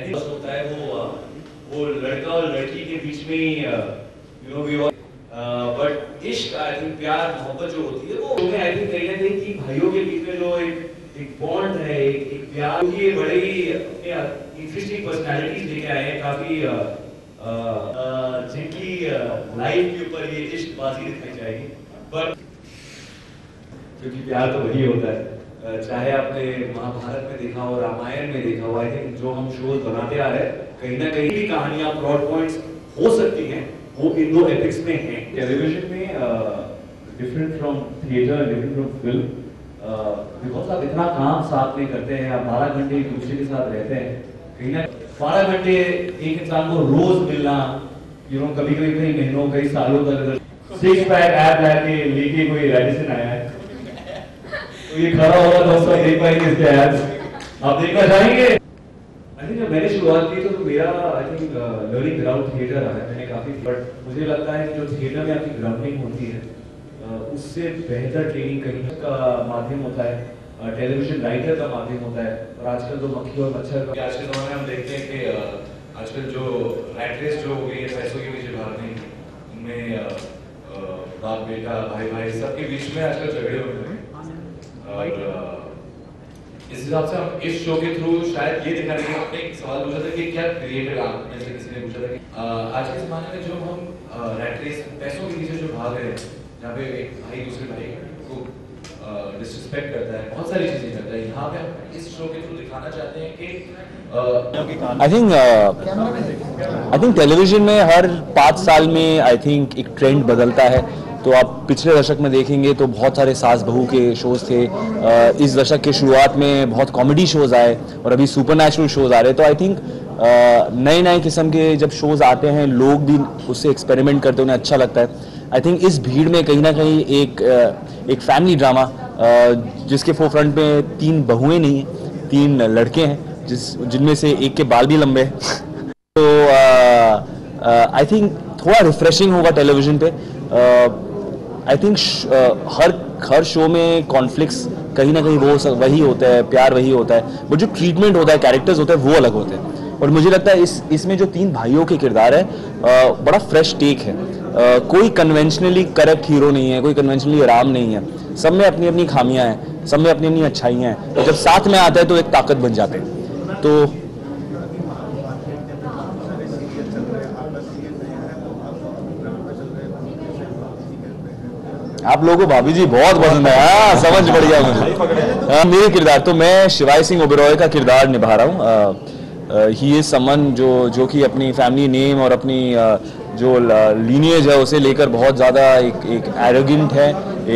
I think होता है वो लड़का और लड़की के बीच में यू नो वी बट इश्क आई थिंक प्यार मोहब्बत जो होती है वो आई थिंक कहीं ना कहीं कि भाइयों के बीच में जो एक बॉन्ड है एक प्यार की बड़े ही इंटरेस्टिंग पर्सनालिटीज लेके आए हैं काफी जिनकी लाइफ के ऊपर ये इश्क बाजी दिखाई जाएगी बट क्योंकि प्यार तो वही होता है चाहे आपने महाभारत में देखा हो रामायण में देखा हो आई थिंक जो हम शोज बनाते आ रहे हैं कहीं ना कहीं भी कहानियां प्लॉट पॉइंट्स हो सकती हैं वो इन दो एपिक्स में हैं टेलीविजन में different from theatre different from film because आप इतना काम साथ में करते हैं आप 12 घंटे एक दूसरे के साथ रहते हैं कहीं ना 12 घंटे एक इंसान को रोज मिलना यू नो कभी कभी कई महीनों कई सालों तक सिक्स पैक ऐप लेके कोई रेडिसन आया है तो ये खड़ा होगा दोस्तों देख पाएंगे इसके एड्स आप देखना चाहेंगे आई थिंक जब मैंने शुरुआत की तो मेरा I think learning ground theatre रहा है मैंने काफी बट मुझे लगता है कि जो थिएटर में आपकी ग्राउंडिंग होती है उससे बेहतर ट्रेनिंग कहीं का माध्यम होता है टेलीविजन राइटर का माध्यम होता है और आजकल तो मक्खी और मच्छर का आज के ज़माने में हम देखते हैं कि आजकल जो रैट रेस जो हो गई है पैसों के पीछे भागने उनमें बाप बेटा भाई भाई सबके बीच में आजकल झगड़े होते हैं और इस हिसाब से हम इस शो के थ्रू शायद ये दिखाने के आपने एक सवाल पूछा था कि क्या क्रिएटिव आप में से किसी ने पूछा था कि आज के ज़माने में जो हम रैट रेस पैसों के पीछे जो भाग रहे हैं जहाँ पे एक भाई दूसरे भाई को डिसरिस्पेक्ट करता है बहुत सारी चीजें करता है यहाँ पे हम इस शो के थ्रू दिखाना चाहते हैं कि आई थिंक टेलीविजन में हर 5 साल में आई थिंक एक ट्रेंड बदलता है तो आप पिछले दशक में देखेंगे तो बहुत सारे सास बहू के शोज थे इस दशक के शुरुआत में बहुत कॉमेडी शोज आए और अभी सुपरनैचुरल शोज आ रहे हैं तो आई थिंक नए नए किस्म के जब शोज आते हैं लोग भी उससे एक्सपेरिमेंट करते हैं उन्हें अच्छा लगता है आई थिंक इस भीड़ में कहीं ना कहीं एक फैमिली ड्रामा जिसके फोरफ्रंट में 3 बहुएं नहीं हैं 3 लड़के हैं जिनमें से एक के बाल भी लंबे हैं तो आई थिंक थोड़ा रिफ्रेशिंग होगा टेलीविजन पे आई थिंक हर शो में कॉन्फ्लिक्ट्स कहीं ना कहीं वो वही होता है प्यार वही होता है बट जो ट्रीटमेंट होता है कैरेक्टर्स होते हैं वो अलग होते हैं और मुझे लगता है इसमें जो 3 भाइयों के किरदार है बड़ा फ्रेश टेक है कोई कन्वेंशनली करेक्ट हीरो नहीं है कोई कन्वेंशनली राम नहीं है सब में अपनी अपनी खामियां हैं सब में अपनी अपनी अच्छाइयां हैं तो जब साथ में आता है तो एक ताकत बन जाते हैं तो आप लोगों को भाभी जी बहुत पसंद है हाँ समझ पड़ गया मुझे मेरे किरदार तो मैं शिवाय सिंह ओबेरॉय का किरदार निभा रहा हूँ ही इज समन जो कि अपनी फैमिली नेम और अपनी जो लीनिएज है उसे लेकर बहुत ज़्यादा एक एरोगेंट है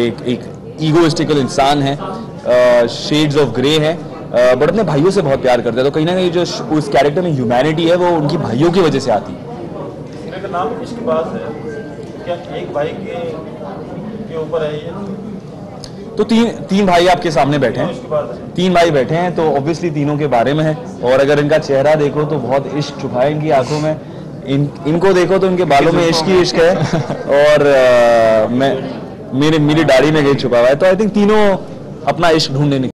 एक ईगोइस्टिकल इंसान है शेड्स ऑफ ग्रे है बट अपने भाइयों से बहुत प्यार करता है तो कहीं ना कहीं जो उस कैरेक्टर में ह्यूमैनिटी है वो उनकी भाइयों की वजह से आती है। मेरा नाम इसके बाद है क्या एक भाई के ऊपर है ये तो तीन भाई आपके सामने बैठे हैं 3 भाई बैठे हैं तो ऑब्वियसली तीनों के बारे में है और अगर इनका चेहरा देखो तो बहुत इश्क छुपा है इनकी आंखों में इनको देखो तो इनके बालों में इश्क ही इश्क है और मेरी दाढ़ी में कहीं छुपा हुआ है तो आई थिंक तीनों अपना इश्क ढूंढने